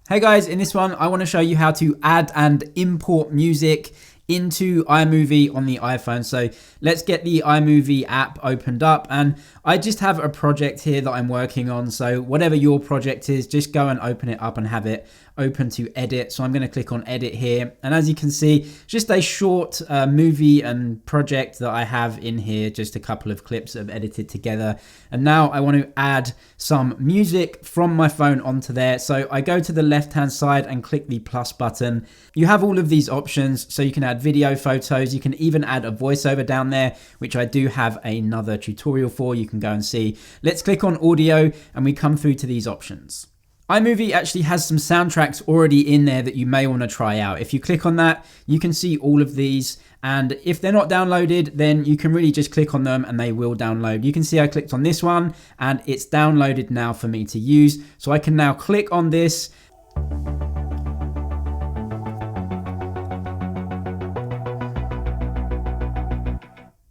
Hey guys, in this one, I want to show you how to add and import music into iMovie on the iPhone. So let's get the iMovie app opened up, and I just have a project here that I'm working on. So whatever your project is, just go and open it up and have it open to edit. So I'm going to click on edit here, and as you can see, just a short movie and project that I have in here, just a couple of clips that I've edited together. And now I want to add some music from my phone onto there. So I go to the left hand side and click the plus button. You have all of these options, so you can add video, photos, you can even add a voiceover down there, which I do have another tutorial for, you can go and see. Let's click on audio and we come through to these options. iMovie actually has some soundtracks already in there that you may want to try out. If you click on that, you can see all of these, and if they're not downloaded, then you can really just click on them and they will download. You can see I clicked on this one and it's downloaded now for me to use. So I can now click on this.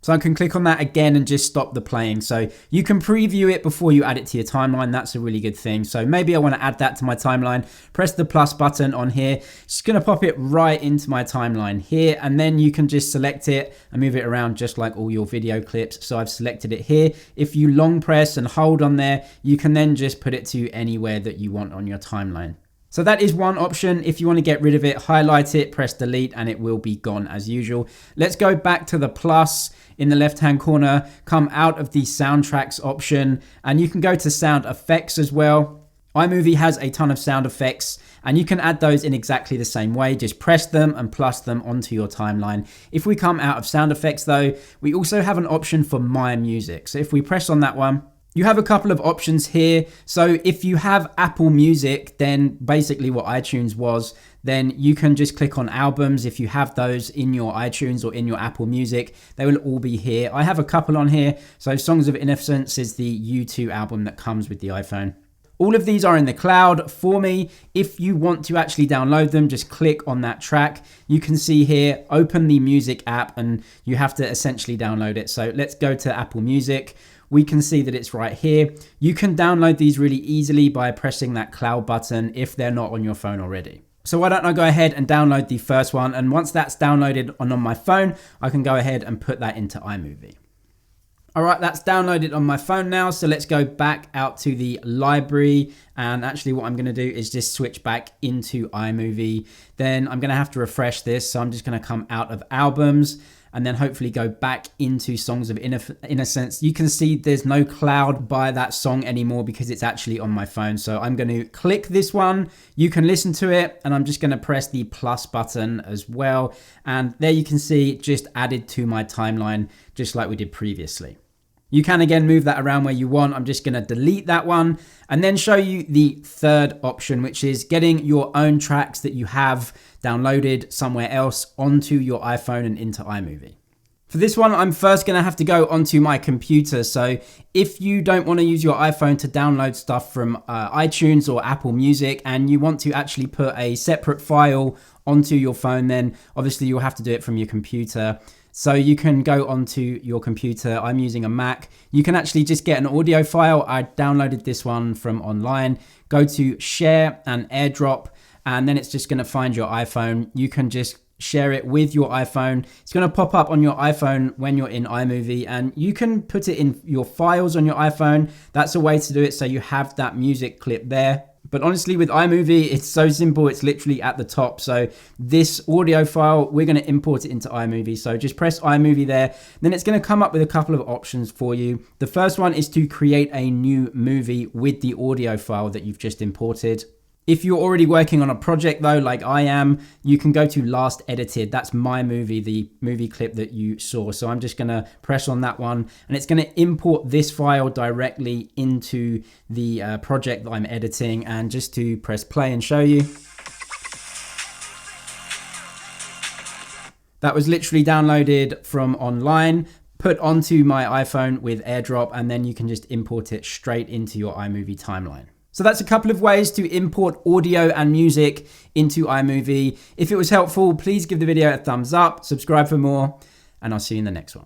So I can click on that again and just stop the playing. So you can preview it before you add it to your timeline. That's a really good thing. So maybe I want to add that to my timeline. Press the plus button on here. Just going to pop it right into my timeline here. And then you can just select it and move it around just like all your video clips. So I've selected it here. If you long press and hold on there, you can then just put it to anywhere that you want on your timeline. So that is one option. If you want to get rid of it, highlight it, press delete, and it will be gone as usual. Let's go back to the plus in the left-hand corner, come out of the soundtracks option, and you can go to sound effects as well. iMovie has a ton of sound effects, and you can add those in exactly the same way. Just press them and plus them onto your timeline. If we come out of sound effects though, we also have an option for My Music. So if we press on that one, you have a couple of options here. So if you have Apple Music, then basically what iTunes was, then you can just click on albums. If you have those in your iTunes or in your Apple Music, they will all be here. I have a couple on here. So Songs of Innocence is the U2 album that comes with the iPhone. All of these are in the cloud for me. If you want to actually download them, just click on that track. You can see here, open the music app, and you have to essentially download it. So let's go to Apple Music. We can see that it's right here. You can download these really easily by pressing that cloud button if they're not on your phone already. So why don't I go ahead and download the first one, and once that's downloaded on my phone, I can go ahead and put that into iMovie. All right, that's downloaded on my phone now. So let's go back out to the library. And actually what I'm gonna do is just switch back into iMovie. Then I'm gonna have to refresh this. So I'm just gonna come out of albums and then hopefully go back into Songs of Innocence. You can see there's no cloud by that song anymore because it's actually on my phone. So I'm going to click this one. You can listen to it, and I'm just going to press the plus button as well. And there you can see it just added to my timeline, just like we did previously. You can again move that around where you want. I'm just going to delete that one and then show you the third option, which is getting your own tracks that you have downloaded somewhere else onto your iPhone and into iMovie. For this one, I'm first going to have to go onto my computer. So if you don't want to use your iPhone to download stuff from iTunes or Apple Music, and you want to actually put a separate file onto your phone, then obviously you'll have to do it from your computer. So you can go onto your computer. I'm using a Mac. You can actually just get an audio file. I downloaded this one from online. Go to share and airdrop, and then it's just going to find your iPhone. You can just share it with your iPhone. It's going to pop up on your iPhone when you're in iMovie, and you can put it in your files on your iPhone. That's a way to do it, so you have that music clip there. But honestly, with iMovie, it's so simple. It's literally at the top. So this audio file, we're going to import it into iMovie. So just press iMovie there. Then it's going to come up with a couple of options for you. The first one is to create a new movie with the audio file that you've just imported. If you're already working on a project though, like I am, you can go to last edited. That's my movie, the movie clip that you saw. So I'm just gonna press on that one, and it's gonna import this file directly into the project that I'm editing. And just to press play and show you, that was literally downloaded from online, put onto my iPhone with AirDrop, and then you can just import it straight into your iMovie timeline. So that's a couple of ways to import audio and music into iMovie. If it was helpful, please give the video a thumbs up, subscribe for more, and I'll see you in the next one.